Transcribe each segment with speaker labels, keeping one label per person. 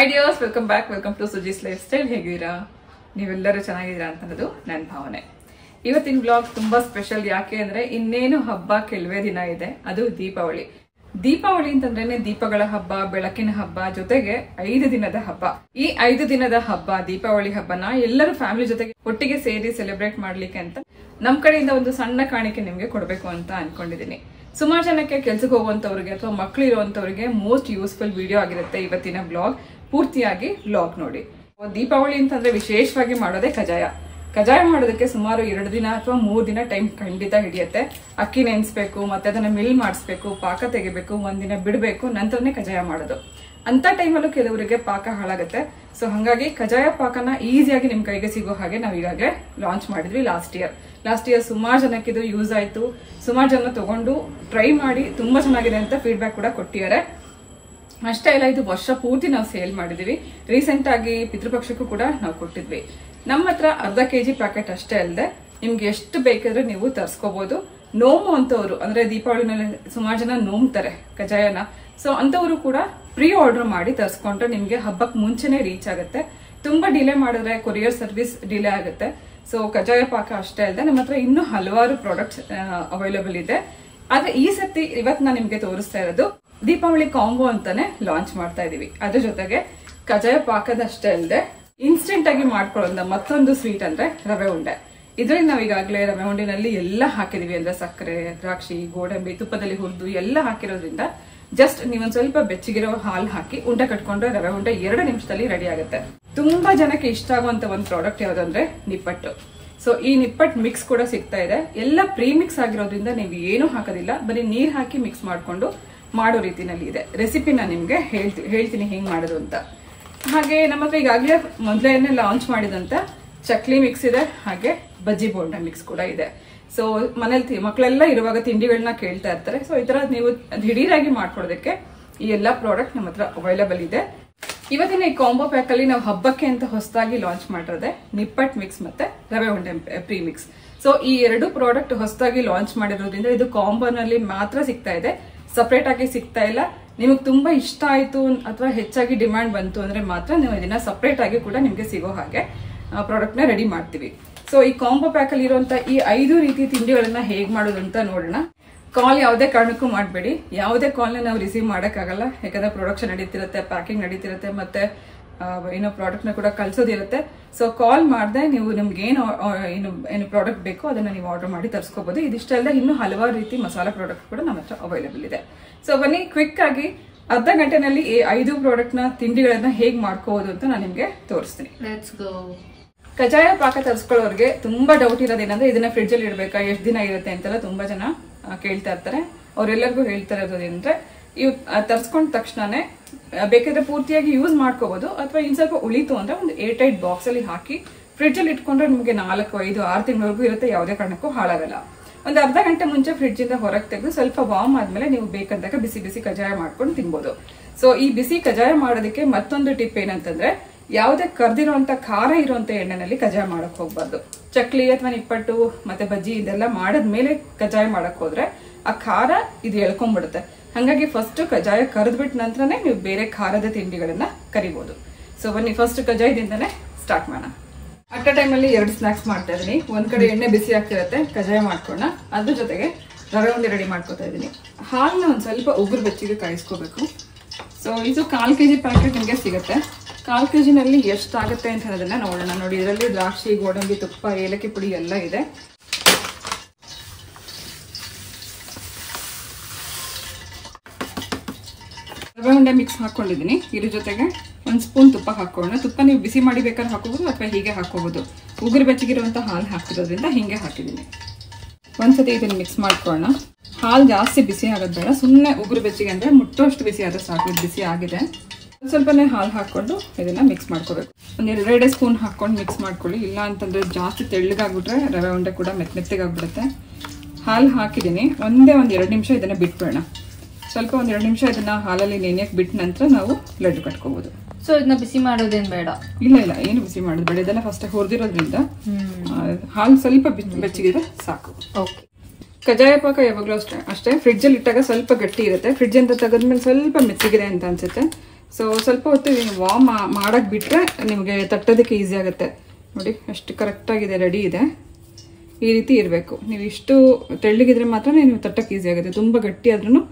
Speaker 1: Hi dears, welcome back. Welcome to Suji's life style. ಹೇಗಿದ್ದೀರಾ? ನೀವೆಲ್ಲರೂ ಚೆನ್ನಾಗಿದ್ದೀರಾ ಅಂತ ಅನ್ನೋದು ನನ್ನ ಭಾವನೆ. ಇವತ್ತಿನ ಬ್ಲಾಗ್ ತುಂಬಾ ಸ್ಪೆಷಲ್. ಯಾಕೆ ಅಂದ್ರೆ ಇನ್ನೇನು ಹಬ್ಬ ಕೆಲವೇ ದಿನ ಇದೆ, ಅದು ದೀಪಾವಳಿ. ದೀಪಾವಳಿ ಅಂತಂದ್ರೇನೆ ದೀಪಗಳ ಹಬ್ಬ, ಬೆಳಕಿನ ಹಬ್ಬ, ಜೊತೆಗೆ 5 ದಿನದ ಹಬ್ಬ. ಈ 5 ದಿನದ ಹಬ್ಬ, ದೀಪಾವಳಿ ಹಬ್ಬನ ಎಲ್ಲರೂ ಫ್ಯಾಮಿಲಿ ಜೊತೆಗೆ ಒಟ್ಟಿಗೆ ಸೇರಿ ಸೆಲೆಬ್ರೇಟ್ ಮಾಡ್ಲಿಕ್ಕೆ ಅಂತ ನಮ್ ಕಡೆಯಿಂದ ಒಂದು ಸಣ್ಣ ಕಾಣಿಕೆ ನಿಮ್ಗೆ ಕೊಡ್ಬೇಕು ಅಂತ ಅನ್ಕೊಂಡಿದೀನಿ. ಸುಮಾರು ಜನಕ್ಕೆ ಕೆಲ್ಸಕ್ಕೆ ಹೋಗುವಂತವ್ರಿಗೆ ಅಥವಾ ಮಕ್ಳು ಇರುವಂತವ್ರಿಗೆ ಮೋಸ್ಟ್ ಯೂಸ್ಫುಲ್ ವಿಡಿಯೋ ಆಗಿರುತ್ತೆ ಇವತ್ತಿನ ಬ್ಲಾಗ್. ಪೂರ್ತಿಯಾಗಿ ಬ್ಲಾಗ್ ನೋಡಿ. ದೀಪಾವಳಿ ಅಂತಂದ್ರೆ ವಿಶೇಷವಾಗಿ ಮಾಡೋದೇ ಕಜಾಯ. ಕಜಾಯ ಮಾಡೋದಕ್ಕೆ ಸುಮಾರು 2 ದಿನ ಅಥವಾ 3 ದಿನ ಟೈಮ್ ಖಂಡಿತ ಹಿಡಿಯುತ್ತೆ. ಅಕ್ಕಿ ನೆನೆಸ್ಬೇಕು, ಮತ್ತೆ ಅದನ್ನ ಮಿಲ್ ಮಾಡಿಸ್ಬೇಕು, ಪಾಕ ತೆಗಿಬೇಕು, 1 ದಿನ ಬಿಡಬೇಕು, ನಂತರನೇ ಕಜಾಯ ಮಾಡೋದು. ಅಂತ ಟೈಮಲ್ಲೂ ಕೆಲವರಿಗೆ ಪಾಕ ಹಾಳಾಗುತ್ತೆ. ಸೊ ಹಾಗಾಗಿ ಕಜಾಯ ಪಾಕನ ಈಸಿಯಾಗಿ ನಿಮ್ ಕೈಗೆ ಸಿಗೋ ಹಾಗೆ ನಾವು ಈಗಾಗಲೇ ಲಾಂಚ್ ಮಾಡಿದ್ವಿ ಲಾಸ್ಟ್ ಇಯರ್. ಸುಮಾರು ಜನಕ್ಕೆ ಇದು ಯೂಸ್ ಆಯ್ತು. ಸುಮಾರು ಜನ ತಗೊಂಡು ಟ್ರೈ ಮಾಡಿ ತುಂಬಾ ಚೆನ್ನಾಗಿದೆ ಅಂತ ಫೀಡ್ಬ್ಯಾಕ್ ಕೂಡ ಕೊಟ್ಟಿದ್ದಾರೆ. ಅಷ್ಟೇ ಇಲ್ಲ, ಇದು ವರ್ಷ ಪೂರ್ತಿ ನಾವು ಸೇಲ್ ಮಾಡಿದೀವಿ. ರೀಸೆಂಟ್ ಆಗಿ ಪಿತೃಪಕ್ಷಕ್ಕೂ ಕೂಡ ನಾವು ಕೊಟ್ಟಿದ್ವಿ. ನಮ್ಮ ಹತ್ರ ಅರ್ಧ kg ಪ್ಯಾಕೆಟ್ ಅಷ್ಟೇ ಅಲ್ಲದೆ ನಿಮ್ಗೆ ಎಷ್ಟು ಬೇಕಾದ್ರೆ ನೀವು ತರ್ಸ್ಕೋಬಹುದು. ನೋಮು ಅಂತವ್ರು, ಅಂದ್ರೆ ದೀಪಾವಳಿನಲ್ಲಿ ಸುಮಾರು ಜನ ನೋಮ್ತಾರೆ ಕಜಾಯನ. ಸೊ ಅಂತವರು ಕೂಡ ಪ್ರೀ ಆರ್ಡರ್ ಮಾಡಿ ತರ್ಸ್ಕೊಂಡ್ರೆ ನಿಮ್ಗೆ ಹಬ್ಬಕ್ಕೆ ಮುಂಚೆನೆ ರೀಚ್ ಆಗುತ್ತೆ. ತುಂಬಾ ಡಿಲೇ ಮಾಡಿದ್ರೆ ಕೊರಿಯರ್ ಸರ್ವಿಸ್ ಡಿಲೇ ಆಗುತ್ತೆ. ಸೊ ಕಜಾಯ ಪಾಕ ಅಷ್ಟೇ ಅಲ್ಲದೆ ನಮ್ಮ ಹತ್ರ ಇನ್ನೂ ಹಲವಾರು ಪ್ರಾಡಕ್ಟ್ಸ್ ಅವೈಲೇಬಲ್ ಇದೆ. ಆದ್ರೆ ಈ ಸತಿ ಇವತ್ತು ನಾನು ನಿಮ್ಗೆ ತೋರಿಸ್ತಾ ಇರೋದು ದೀಪಾವಳಿ ಕಾಂಬೋ ಅಂತಾನೆ ಲಾಂಚ್ ಮಾಡ್ತಾ ಇದೀವಿ. ಅದ್ರ ಜೊತೆಗೆ ಕಜಾಯ ಪಾಕದಷ್ಟೇ ಅಲ್ಲದೆ ಇನ್ಸ್ಟೆಂಟ್ ಆಗಿ ಮಾಡ್ಕೊಳ್ಳೋ ಮತ್ತೊಂದು ಸ್ವೀಟ್ ಅಂದ್ರೆ ರವೆ ಉಂಡೆ. ಇದ್ರಲ್ಲಿ ನಾವು ಈಗಾಗಲೇ ರವೆ ಉಂಡಿನಲ್ಲಿ ಎಲ್ಲ ಹಾಕಿದೀವಿ. ಅಂದ್ರೆ ಸಕ್ಕರೆ, ದ್ರಾಕ್ಷಿ, ಗೋಡಂಬಿ, ತುಪ್ಪದಲ್ಲಿ ಹುರಿದು ಎಲ್ಲ ಹಾಕಿರೋದ್ರಿಂದ ಜಸ್ಟ್ ನೀವೊಂದ್ ಸ್ವಲ್ಪ ಬೆಚ್ಚಗಿರೋ ಹಾಲು ಹಾಕಿ ಉಂಡೆ ಕಟ್ಕೊಂಡ್ರೆ ರವೆ ಉಂಡೆ 2 ನಿಮಿಷದಲ್ಲಿ ರೆಡಿ ಆಗುತ್ತೆ. ತುಂಬಾ ಜನಕ್ಕೆ ಇಷ್ಟ ಆಗುವಂತ ಒಂದು ಪ್ರಾಡಕ್ಟ್ ಯಾವ್ದಂದ್ರೆ ನಿಪ್ಪಟ್ಟು. ಸೊ ಈ ನಿಪ್ಪಟ್ಟು ಮಿಕ್ಸ್ ಕೂಡ ಸಿಗ್ತಾ ಇದೆ. ಎಲ್ಲ ಪ್ರೀ ಮಿಕ್ಸ್ ಆಗಿರೋದ್ರಿಂದ ನೀವು ಏನು ಹಾಕೋದಿಲ್ಲ, ಬರೀ ನೀರ್ ಹಾಕಿ ಮಿಕ್ಸ್ ಮಾಡ್ಕೊಂಡು ಮಾಡೋ ರೀತಿನಲ್ಲಿ ಇದೆ. ರೆಸಿಪಿನ ನಿಮ್ಗೆ ಹೇಳ್ತೀನಿ ಹೆಂಗ್ ಮಾಡೋದು ಅಂತ. ಹಾಗೆ ನಮ್ಮ ಹತ್ರ ಈಗಾಗಲೇ ಮೊದಲೇ ಲಾಂಚ್ ಮಾಡಿದಂತ ಚಕ್ಲಿ ಮಿಕ್ಸ್ ಇದೆ, ಹಾಗೆ ಬಜ್ಜಿ ಬೋಂಡ ಮಿಕ್ಸ್ ಕೂಡ ಇದೆ. ಸೊ ಮನೇಲಿ ಮಕ್ಕಳೆಲ್ಲ ಇರುವಾಗ ತಿಂಡಿಗಳನ್ನ ಕೇಳ್ತಾ ಇರ್ತಾರೆ. ಸೊ ಈ ತರ ನೀವು ದಿಢೀರಾಗಿ ಮಾಡ್ಕೊಡೋದಕ್ಕೆ ಈ ಎಲ್ಲಾ ಪ್ರಾಡಕ್ಟ್ ನಮ್ಮ ಹತ್ರ ಅವೈಲೇಬಲ್ ಇದೆ. ಇವತ್ತಿನ ಈ ಕಾಂಬೋ ಪ್ಯಾಕ್ ಅಲ್ಲಿ ನಾವು ಹಬ್ಬಕ್ಕೆ ಅಂತ ಹೊಸದಾಗಿ ಲಾಂಚ್ ಮಾಡಿರೋದೆ ನಿಪ್ಪಟ್ ಮಿಕ್ಸ್ ಮತ್ತೆ ರವೆ ಉಂಡೆ ಪ್ರೀ ಮಿಕ್ಸ್. ಸೊ ಈ 2 ಪ್ರಾಡಕ್ಟ್ ಹೊಸದಾಗಿ ಲಾಂಚ್ ಮಾಡಿರೋದ್ರಿಂದ ಇದು ಕಾಂಬೋನಲ್ಲಿ ಮಾತ್ರ ಸಿಗ್ತಾ ಇದೆ, ಸಪರೇಟ್ ಆಗಿ ಸಿಗ್ತಾ ಇಲ್ಲ. ನಿಮಗೆ ತುಂಬಾ ಇಷ್ಟ ಆಯ್ತು ಅಥವಾ ಹೆಚ್ಚಾಗಿ ಡಿಮ್ಯಾಂಡ್ ಬಂತು ಅಂದ್ರೆ ಮಾತ್ರ ನೀವು ಇದನ್ನ ಸಪರೇಟ್ ಆಗಿ ಕೂಡ ನಿಮ್ಗೆ ಸಿಗೋ ಹಾಗೆ ಪ್ರಾಡಕ್ಟ್ ನ ರೆಡಿ ಮಾಡ್ತೀವಿ. ಸೊ ಈ ಕಾಂಬೋ ಪ್ಯಾಕ್ ಅಲ್ಲಿ ಇರುವಂತ ಈ 5 ರೀತಿ ತಿಂಡಿಗಳನ್ನ ಹೇಗ್ ಮಾಡೋದು ಅಂತ ನೋಡೋಣ. ಕಾಲ್ ಯಾವುದೇ ಕಾರಣಕ್ಕೂ ಮಾಡಬೇಡಿ. ಯಾವುದೇ ಕಾಲ್ನ ನಾವು ರಿಸೀವ್ ಮಾಡಕ್ಕಾಗಲ್ಲ, ಯಾಕಂದ್ರೆ ಪ್ರೊಡಕ್ಷನ್ ನಡೀತಿರುತ್ತೆ, ಪ್ಯಾಕಿಂಗ್ ನಡೀತಿರುತ್ತೆ, ಮತ್ತೆ ಏನೋ ಪ್ರಾಡಕ್ಟ್ ನ ಕೂಡ ಕಳ್ಸೋದಿರುತ್ತೆ. ಸೊ ಕಾಲ್ ಮಾಡದೆ ನೀವು ನಿಮ್ಗೆ ಏನು ಪ್ರಾಡಕ್ಟ್ ಬೇಕೋ ಅದನ್ನ ನೀವು ಆರ್ಡರ್ ಮಾಡಿ ತರಿಸ್ಕೋಬಹುದು. ಇದಿಷ್ಟೆಲ್ಲ ಇನ್ನೂ ಹಲವಾರು ರೀತಿ ಮಸಾಲಾ ಪ್ರಾಡಕ್ಟ್ ಕೂಡ ನಮ್ಮ ಹತ್ರ ಅವೈಲೇಬಲ್ ಇದೆ. ಸೊ ಬನ್ನಿ ಕ್ವಿಕ್ ಆಗಿ ಅರ್ಧ ಗಂಟೆನಲ್ಲಿ ಈ 5 ಪ್ರಾಡಕ್ಟ್ ನ ತಿಂಡಿಗಳನ್ನ ಹೇಗ್ ಮಾಡ್ಕೋಬಹುದು ಅಂತ ನಾನು ನಿಮ್ಗೆ ತೋರಿಸ್ತೀನಿ. ಕಜಾಯ ಪಾಕ ತರಿಸ್ಕೊಳ್ಳೋರ್ಗೆ ತುಂಬಾ ಡೌಟ್ ಇರೋದೇನಂದ್ರೆ ಇದನ್ನ ಫ್ರಿಡ್ಜ್ ಅಲ್ಲಿ ಇಡಬೇಕಾ, ಎಷ್ಟು ದಿನ ಇರುತ್ತೆ ಅಂತೆಲ್ಲ ತುಂಬಾ ಜನ ಕೇಳ್ತಾ ಇರ್ತಾರೆ. ಅವ್ರೆಲ್ಲರಿಗೂ ಹೇಳ್ತಾ ಇರೋದೇನಂದ್ರೆ ಇವ್ ತರ್ಸ್ಕೊಂಡ ತಕ್ಷಣನೇ ಬೇಕಾದ್ರೆ ಪೂರ್ತಿಯಾಗಿ ಯೂಸ್ ಮಾಡ್ಕೋಬಹುದು, ಅಥವಾ ಇನ್ ಸ್ವಲ್ಪ ಉಳಿತು ಅಂದ್ರೆ ಒಂದು ಏರ್ಟೈಟ್ ಬಾಕ್ಸ್ ಅಲ್ಲಿ ಹಾಕಿ ಫ್ರಿಡ್ಜ್ ಅಲ್ಲಿ ಇಟ್ಕೊಂಡ್ರೆ ನಿಮಗೆ 4, 5, 6 ತಿಂಗಳವರೆಗೂ ಇರುತ್ತೆ. ಯಾವುದೇ ಕಾರಣಕ್ಕೂ ಹಾಳಾಗಲ್ಲ. ಒಂದು ಅರ್ಧ ಗಂಟೆ ಮುಂಚೆ ಫ್ರಿಡ್ಜ್ ಇಂದ ಹೊರಗೆ ತೆಗೆದು ಸ್ವಲ್ಪ ವಾರ್ಮ್ ಆದ್ಮೇಲೆ ನೀವು ಬೇಕಂದಾಗ ಬಿಸಿ ಬಿಸಿ ಕಜಾಯ ಮಾಡ್ಕೊಂಡು ತಿನ್ಬೋದು. ಸೊ ಈ ಬಿಸಿ ಕಜಾಯ ಮಾಡೋದಕ್ಕೆ ಮತ್ತೊಂದು ಟಿಪ್ ಏನಂತಂದ್ರೆ ಯಾವುದೇ ಕರ್ದಿರುವಂತ ಖಾರ ಇರುವಂತ ಎಣ್ಣೆನಲ್ಲಿ ಕಜಾಯ ಮಾಡಕ್ ಹೋಗ್ಬಾರ್ದು. ಚಕ್ಲಿ ಅಥವಾ ನಿಪ್ಪಟ್ಟು ಮತ್ತೆ ಬಜ್ಜಿ ಇದೆಲ್ಲ ಮಾಡದ್ಮೇಲೆ ಕಜಾಯ ಮಾಡಕ್ ಹೋದ್ರೆ ಆ ಖಾರ ಇದು ಎಳ್ಕೊಂಡ್ಬಿಡುತ್ತೆ. ಹಾಗಾಗಿ ಫಸ್ಟ್ ಕಜಾಯ ಕರೆದ್ಬಿಟ್ಟ ನಂತರನೇ ನೀವು ಬೇರೆ ಖಾರದ ತಿಂಡಿಗಳನ್ನ ಕರಿಬಹುದು. ಸೊ ಬನ್ನಿ ಫಸ್ಟ್ ಕಜಾಯದಿಂದನೇ ಸ್ಟಾರ್ಟ್ ಮಾಡೋಣ. ಅಟ್ ಟೈಮ್ ಅಲ್ಲಿ 2 ಸ್ನಾಕ್ಸ್ ಮಾಡ್ತಾ ಇದೀನಿ. ಒಂದ್ ಕಡೆ ಎಣ್ಣೆ ಬಿಸಿ ಆಗ್ತಿರತ್ತೆ, ಕಜಾಯ ಮಾಡ್ಕೊಳ್ಳೋಣ. ಅದ್ರ ಜೊತೆಗೆ ರವೆ ಉಂಡೆ ರೆಡಿ ಮಾಡ್ಕೊತಾ ಇದೀನಿ. ಹಾಲನ್ನ ಒಂದ್ ಸ್ವಲ್ಪ ಉಗುರು ಬೆಚ್ಚಿಗೆ ಕಾಯಿಸ್ಕೋಬೇಕು. ಸೊ ಇದು 1/4 kg ಪ್ಯಾಕೆಟ್ ನಿಮಗೆ ಸಿಗುತ್ತೆ. 1/4 kg ನಲ್ಲಿ ಎಷ್ಟಾಗುತ್ತೆ ಅಂತ ಅನ್ನೋದನ್ನ ನೋಡೋಣ. ನೋಡಿ, ಇದರಲ್ಲಿ ದ್ರಾಕ್ಷಿ, ಗೋಡಂಬಿ, ತುಪ್ಪ, ಏಲಕ್ಕಿ ಪುಡಿ ಎಲ್ಲ ಇದೆ. ರವೆ ಉಂಡೆ ಮಿಕ್ಸ್ ಹಾಕೊಂಡಿದ್ದೀನಿ. ಇದ್ರ ಜೊತೆಗೆ 1 ಸ್ಪೂನ್ ತುಪ್ಪ ಹಾಕೋಣ. ತುಪ್ಪ ನೀವು ಬಿಸಿ ಮಾಡಿ ಬೇಕಾದ್ರೆ ಹಾಕೋಬಹುದು ಅಥವಾ ಹೀಗೆ ಹಾಕೋಬಹುದು. ಉಗುರು ಬೆಚ್ಚಗಿರುವಂತ ಹಾಲು ಹಾಕಿರೋದ್ರಿಂದ ಹಿಂಗೆ ಹಾಕಿದ್ದೀನಿ. ಒಂದ್ಸತಿ ಇದನ್ನ ಮಿಕ್ಸ್ ಮಾಡ್ಕೊಳ್ಳೋಣ. ಹಾಲು ಜಾಸ್ತಿ ಬಿಸಿ ಆಗೋದು ಬೇಡ, ಸುಮ್ಮನೆ ಉಗುರು ಬೆಚ್ಚಿಗೆ ಅಂದ್ರೆ ಮುಟ್ಟೋಷ್ಟು ಬಿಸಿ ಆದ್ರೆ ಸಾಕು. ಬಿಸಿ ಆಗಿದೆ. ಸ್ವಲ್ಪನೇ ಹಾಲು ಹಾಕೊಂಡು ಇದನ್ನ ಮಿಕ್ಸ್ ಮಾಡ್ಕೋಬೇಕು. ಒಂದು 2 ಸ್ಪೂನ್ ಹಾಕೊಂಡು ಮಿಕ್ಸ್ ಮಾಡ್ಕೊಳ್ಳಿ. ಇಲ್ಲ ಅಂತಂದ್ರೆ ಜಾಸ್ತಿ ತೆಳ್ಳಗಾಗ್ಬಿಟ್ರೆ ರವೆ ಉಂಡೆ ಕೂಡ ಮೆತ್ತಗಾಗ್ಬಿಡುತ್ತೆ. ಹಾಲು ಹಾಕಿದ್ದೀನಿ. ಒಂದು 2 ನಿಮಿಷ ಇದನ್ನ ಬಿಟ್ಬಿಡೋಣ. ಸ್ವಲ್ಪ 1-2 ನಿಮಿಷ ಇದನ್ನ ಹಾಲಲ್ಲಿ ನೆನೆಯಕ್ಕೆ ಬಿಟ್ಟ ನಂತರ ನಾವು ಲಡ್ಡು ಕಟ್ಕೋಬಹುದು.
Speaker 2: ಸೊ ಇದನ್ನ ಬಿಸಿ ಮಾಡೋದೇನ್ ಬೇಡ?
Speaker 1: ಇಲ್ಲ, ಏನು ಬಿಸಿ ಮಾಡೋದು ಬೇಡ. ಇದೆಲ್ಲ ಫಸ್ಟ್ ಹುರಿದಿರೋದ್ರಿಂದ ಹಾಲು ಸ್ವಲ್ಪ ಬೆಚ್ಚಗಿದ್ರೆ ಸಾಕು.
Speaker 2: ಓಕೆ.
Speaker 1: ಕಜಾಯ ಪಾಕ ಯಾವಾಗಲೂ ಅಷ್ಟೇ ಫ್ರಿಡ್ಜ್ ಅಲ್ಲಿ ಇಟ್ಟಾಗ ಸ್ವಲ್ಪ ಗಟ್ಟಿ ಇರುತ್ತೆ. ಫ್ರಿಡ್ಜ್ ಅಂತ ತೆಗೆದ್ಮೇಲೆ ಸ್ವಲ್ಪ ಮೆತ್ತಗಿದೆ ಅಂತ ಅನ್ಸುತ್ತೆ. ಸೊ ಸ್ವಲ್ಪ ಹೊತ್ತು ವಾರ್ಮ್ ಮಾಡಕ್ಕೆ ಬಿಟ್ಟರೆ ನಿಮಗೆ ತಟ್ಟೋದಕ್ಕೆ ಈಸಿ ಆಗುತ್ತೆ. ನೋಡಿ ಎಷ್ಟು ಕರೆಕ್ಟಾಗಿದೆ, ರೆಡಿ ಇದೆ. ಈ ರೀತಿ ಇರಬೇಕು. ನೀವು ಇಷ್ಟು ತೆಳ್ಳಗಿದ್ರೆ ಮಾತ್ರ ನೀವು ತಟ್ಟಕ್ಕೆ ಈಸಿ ಆಗುತ್ತೆ. ತುಂಬ ಗಟ್ಟಿ ಆದ್ರೂ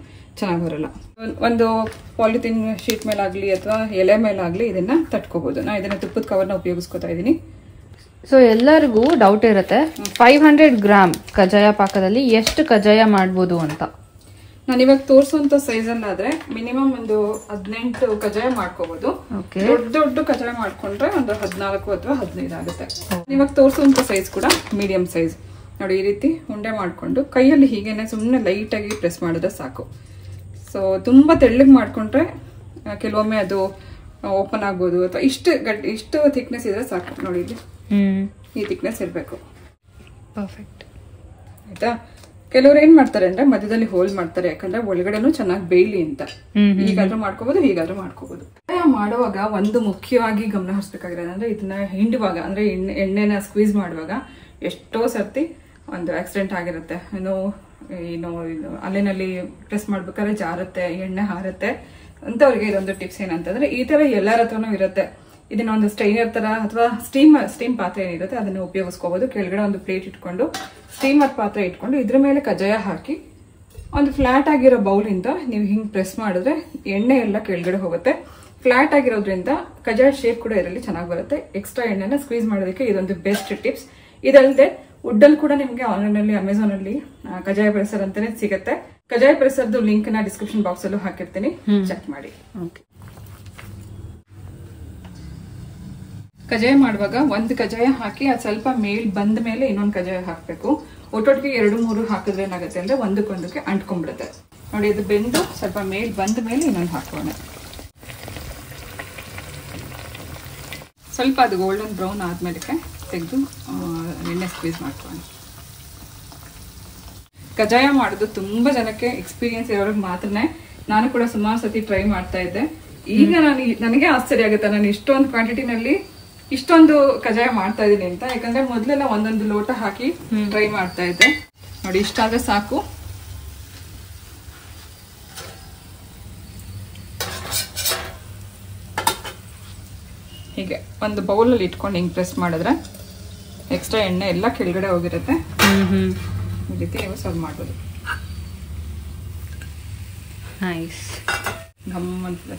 Speaker 1: ಚೆನ್ನಾಗಿ ಬರಲ್ಲ. ಒಂದು ಪಾಲಿಥಿನ್ ಶೀಟ್ ಮೇಲಾಗಲಿ ಅಥವಾ ಎಲೆ ಮೇಲಾಗಲಿ ಇದನ್ನು ತಟ್ಕೋಬೋದು. ನಾನು ಇದನ್ನು ತುಪ್ಪದ ಕವರ್ನ ಉಪಯೋಗಿಸ್ಕೊತಾ ಇದ್ದೀನಿ.
Speaker 2: ಸೊ ಎಲ್ಲರಿಗೂ ಡೌಟ್ ಇರುತ್ತೆ 500 ಗ್ರಾಮ್ ಕಜ್ಜಾಯ ಪಾಕದಲ್ಲಿ ಎಷ್ಟು ಕಜ್ಜಾಯ ಮಾಡ್ಬೋದು ಅಂತ.
Speaker 1: ನಾನು ಇವಾಗ ತೋರಿಸುವಂತ ಸೈಜಲ್ಲಾದ್ರೆ ಮಿನಿಮಮ್ ಒಂದು 18 ಕಜ್ಜಾಯ ಮಾಡ್ಕೋಬಹುದು. ದೊಡ್ಡ ದೊಡ್ಡ ಕಜ್ಜಾಯ ಮಾಡ್ಕೊಂಡ್ರೆ ಒಂದು 14 ಅಥವಾ 15 ಆಗುತ್ತೆ. ಇವಾಗ ತೋರಿಸುವಂತ ಸೈಜ್ ಕೂಡ ಮೀಡಿಯಂ ಸೈಜ್. ನೋಡಿ ಈ ರೀತಿ ಉಂಡೆ ಮಾಡ್ಕೊಂಡು ಕೈಯಲ್ಲಿ ಹೀಗೇನೆ ಸುಮ್ಮನೆ ಲೈಟ್ ಆಗಿ ಪ್ರೆಸ್ ಮಾಡಿದ್ರೆ ಸಾಕು. ಸೊ ತುಂಬಾ ತೆಳ್ಳಗೆ ಮಾಡ್ಕೊಂಡ್ರೆ ಕೆಲವೊಮ್ಮೆ ಅದು ಓಪನ್ ಆಗ್ಬೋದು, ಅಥವಾ ಇಷ್ಟು ಥಿಕ್ನೆಸ್ ಇದ್ರೆ ಸಾಕು. ನೋಡಿ ಇಲ್ಲಿ ಈ ಥಿಕ್ನೆಸ್ ಇರಬೇಕು.
Speaker 2: ಪರ್ಫೆಕ್ಟ್
Speaker 1: ಆಯ್ತಾ. ಕೆಲವ್ರು ಏನ್ ಮಾಡ್ತಾರೆ ಅಂದ್ರೆ ಮಧ್ಯದಲ್ಲಿ ಹೋಲ್ ಮಾಡ್ತಾರೆ, ಯಾಕಂದ್ರೆ ಒಳಗಡೆನೂ ಚೆನ್ನಾಗಿ ಬೇಯ್ಲಿ ಅಂತ. ಹೀಗಾದ್ರೂ ಮಾಡ್ಕೋಬಹುದು, ಹೀಗಾದ್ರೂ ಮಾಡ್ಕೋಬಹುದು. ಮಾಡುವಾಗ ಒಂದು ಮುಖ್ಯವಾಗಿ ಗಮನ ಹರಿಸಬೇಕಾಗಿರೋದು ಅಂದ್ರೆ ಇದನ್ನ ಹಿಂಡುವಾಗ, ಅಂದ್ರೆ ಎಣ್ಣೆನ ಸ್ಕ್ವೀಸ್ ಮಾಡುವಾಗ ಎಷ್ಟೋ ಸರ್ತಿ ಒಂದು ಆಕ್ಸಿಡೆಂಟ್ ಆಗಿರುತ್ತೆ. ಏನು ಅಲ್ಲಿನಲ್ಲಿ ಪ್ರೆಸ್ ಮಾಡ್ಬೇಕಾದ್ರೆ ಜಾರುತ್ತೆ, ಎಣ್ಣೆ ಹಾರುತ್ತೆ ಅಂತವ್ರಿಗೆ ಇದೊಂದು ಟಿಪ್ಸ್ ಏನಂತಂದ್ರೆ, ಈ ತರ ಎಲ್ಲರ ಹತ್ರನೂ ಇರುತ್ತೆ. ಇದನ್ನ ಒಂದು ಸ್ಟೈನರ್ ತರ ಅಥವಾ ಸ್ಟೀಮ್ ಪಾತ್ರೆ ಏನಿರುತ್ತೆ ಅದನ್ನ ಉಪಯೋಗಿಸ್ಕೋಬಹುದು. ಕೆಳಗಡೆ ಒಂದು ಪ್ಲೇಟ್ ಇಟ್ಕೊಂಡು ಸ್ಟೀಮರ್ ಪಾತ್ರೆ ಇಟ್ಕೊಂಡು ಇದ್ರ ಮೇಲೆ ಕಜ್ಜಾಯ ಹಾಕಿ ಒಂದು ಫ್ಲಾಟ್ ಆಗಿರೋ ಬೌಲಿಂದ ನೀವು ಹಿಂಗ್ ಪ್ರೆಸ್ ಮಾಡಿದ್ರೆ ಎಣ್ಣೆ ಎಲ್ಲ ಕೆಳಗಡೆ ಹೋಗುತ್ತೆ. ಫ್ಲಾಟ್ ಆಗಿರೋದ್ರಿಂದ ಕಜ್ಜಾಯ ಶೇಪ್ ಕೂಡ ಇದರಲ್ಲಿ ಚೆನ್ನಾಗಿ ಬರುತ್ತೆ. ಎಕ್ಸ್ಟ್ರಾ ಎಣ್ಣೆನ ಸ್ಕ್ವೀಸ್ ಮಾಡೋದಕ್ಕೆ ಇದೊಂದು ಬೆಸ್ಟ್ ಟಿಪ್ಸ್. ಇದಲ್ಲದೆ ವುಡ್ಡಲ್ಲಿ ಕೂಡ ನಿಮ್ಗೆ ಆನ್ಲೈನ್ ಅಲ್ಲಿ ಅಮೆಝಾನ್ ಅಲ್ಲಿ ಕಜ್ಜಾಯ ಪ್ರೆಸರ್ ಅಂತಾನೆ ಸಿಗುತ್ತೆ. ಕಜ್ಜಾಯ ಪ್ರೆಸರ್ದು ಲಿಂಕ್ ನ ಡಿಸ್ಕ್ರಿಪ್ಷನ್ ಬಾಕ್ಸ್ ಅಲ್ಲೂ ಹಾಕಿರ್ತೀನಿ, ಚೆಕ್ ಮಾಡಿ. ಕಜ್ಜಾಯ ಮಾಡುವಾಗ ಒಂದು ಕಜ್ಜಾಯ ಹಾಕಿ ಅದು ಸ್ವಲ್ಪ ಮೇಲ್ ಬಂದ ಮೇಲೆ ಇನ್ನೊಂದು ಕಜ್ಜಾಯ ಹಾಕಬೇಕು. ಒಟ್ಟೊಟ್ಟಿಗೆ 2-3 ಹಾಕಿದ್ರೆ ಏನಾಗುತ್ತೆ ಅಂದ್ರೆ ಒಂದಕ್ಕೊಂದಕ್ಕೆ ಅಂಟ್ಕೊಂಡ್ಬಿಡುತ್ತೆ. ನೋಡಿ ಇದು ಬೆಂದು ಸ್ವಲ್ಪ ಮೇಲ್ ಬಂದ ಮೇಲೆ ಇನ್ನೊಂದು ಹಾಕೋಣ. ಸ್ವಲ್ಪ ಅದು ಗೋಲ್ಡನ್ ಬ್ರೌನ್ ಆದ್ಮೇಲೆ ತೆಗೆದು ಎಣ್ಣೆ ಸ್ಕ್ವೀಸ್ ಮಾಡ್ಕೋಣ. ಕಜ್ಜಾಯ ಮಾಡೋದು ತುಂಬಾ ಜನಕ್ಕೆ ಎಕ್ಸ್ಪೀರಿಯನ್ಸ್ ಇರೋರಿಗೆ ಮಾತ್ರನೇ. ನಾನು ಕೂಡ ಸುಮಾರು ಸತಿ ಟ್ರೈ ಮಾಡ್ತಾ ಇದ್ದೆ. ಈಗ ನನಗೆ ಆಶ್ಚರ್ಯ ಆಗುತ್ತೆ ನಾನು ಇಷ್ಟೊಂದು ಕ್ವಾಂಟಿಟಿನಲ್ಲಿ ಇಷ್ಟೊಂದು ಕಜ್ಜಾಯ ಮಾಡ್ತಾ ಇದೀನಿ ಅಂತ. ಯಾಕಂದ್ರೆ ಮೊದ್ಲೆಲ್ಲ ಒಂದೊಂದು ಲೋಟ ಹಾಕಿ ಟ್ರೈ ಮಾಡ್ತಾ ಇದ್ದೆ. ನೋಡಿ ಇಷ್ಟಾದ್ರೆ ಸಾಕು. ಹೀಗೆ ಒಂದು ಬೌಲಲ್ಲಿ ಇಟ್ಕೊಂಡು ಹಿಂಗೆ ಪ್ರೆಸ್ ಮಾಡಿದ್ರೆ ಎಕ್ಸ್ಟ್ರಾ ಎಣ್ಣೆ ಎಲ್ಲ ಕೆಳಗಡೆ ಹೋಗಿರುತ್ತೆ. ಈ ರೀತಿ ನೀವು ಸರ್ವ್ ಮಾಡ್ಬೋದು.
Speaker 2: ನೈಸ್.
Speaker 1: ಗಮ್ಮಂತಿದೆ.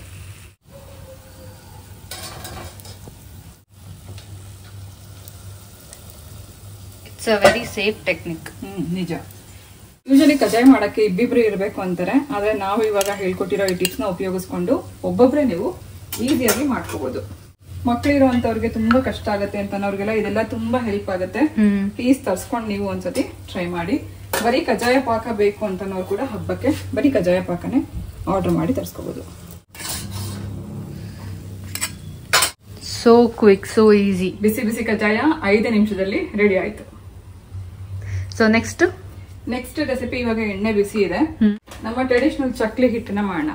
Speaker 2: It's a very safe technique.
Speaker 1: ನಿಜ. ಯೂಶಲಿ ಕಜ್ಜಾಯ ಮಾಡಕ್ಕೆ ಇಬ್ಬಿಬ್ರು ಇರಬೇಕು ಅಂತಾರೆ. ಆದ್ರೆ ನಾವು ಇವಾಗ ಹೇಳ್ಕೊಟ್ಟಿರೋ ಈ ಟಿಪ್ಸ್ ನ ಉಪಯೋಗಿಸ್ಕೊಂಡು ಒಬ್ಬೊಬ್ರೆ ನೀವು ಈಸಿಯಾಗಿ ಮಾಡ್ಕೋಬಹುದು. ಮಕ್ಕಳಿರುವಂತವ್ರಿಗೆ ತುಂಬಾ ಕಷ್ಟ ಆಗುತ್ತೆ ಅಂತನವ್ರಿಗೆಲ್ಲ ಇದೆಲ್ಲ ತುಂಬಾ ಹೆಲ್ಪ್ ಆಗುತ್ತೆ. ಪ್ಲೀಸ್ ತರ್ಸ್ಕೊಂಡು ನೀವು ಒಂದ್ಸತಿ ಟ್ರೈ ಮಾಡಿ. ಬರೀ ಕಜ್ಜಾಯ ಪಾಕ ಬೇಕು ಅಂತನವ್ರು ಕೂಡ ಹಬ್ಬಕ್ಕೆ ಬರೀ ಕಜ್ಜಾಯ ಪಾಕನೇ ಆರ್ಡರ್ ಮಾಡಿ ತರ್ಸ್ಕೋಬಹುದು.
Speaker 2: So quick, so easy.
Speaker 1: ಬಿಸಿ ಬಿಸಿ ಕಜ್ಜಾಯ 5 ನಿಮಿಷದಲ್ಲಿ ರೆಡಿ ಆಯ್ತು.
Speaker 2: So next
Speaker 1: recipe. ಇವಾಗ ಎಣ್ಣೆ ಬಿಸಿ ಇದೆ. ನಮ್ಮ ಟ್ರೆಡಿಷನಲ್ ಚಕ್ಲಿ ಹಿಟ್ಟನ್ನ ಮಾಡೋಣ.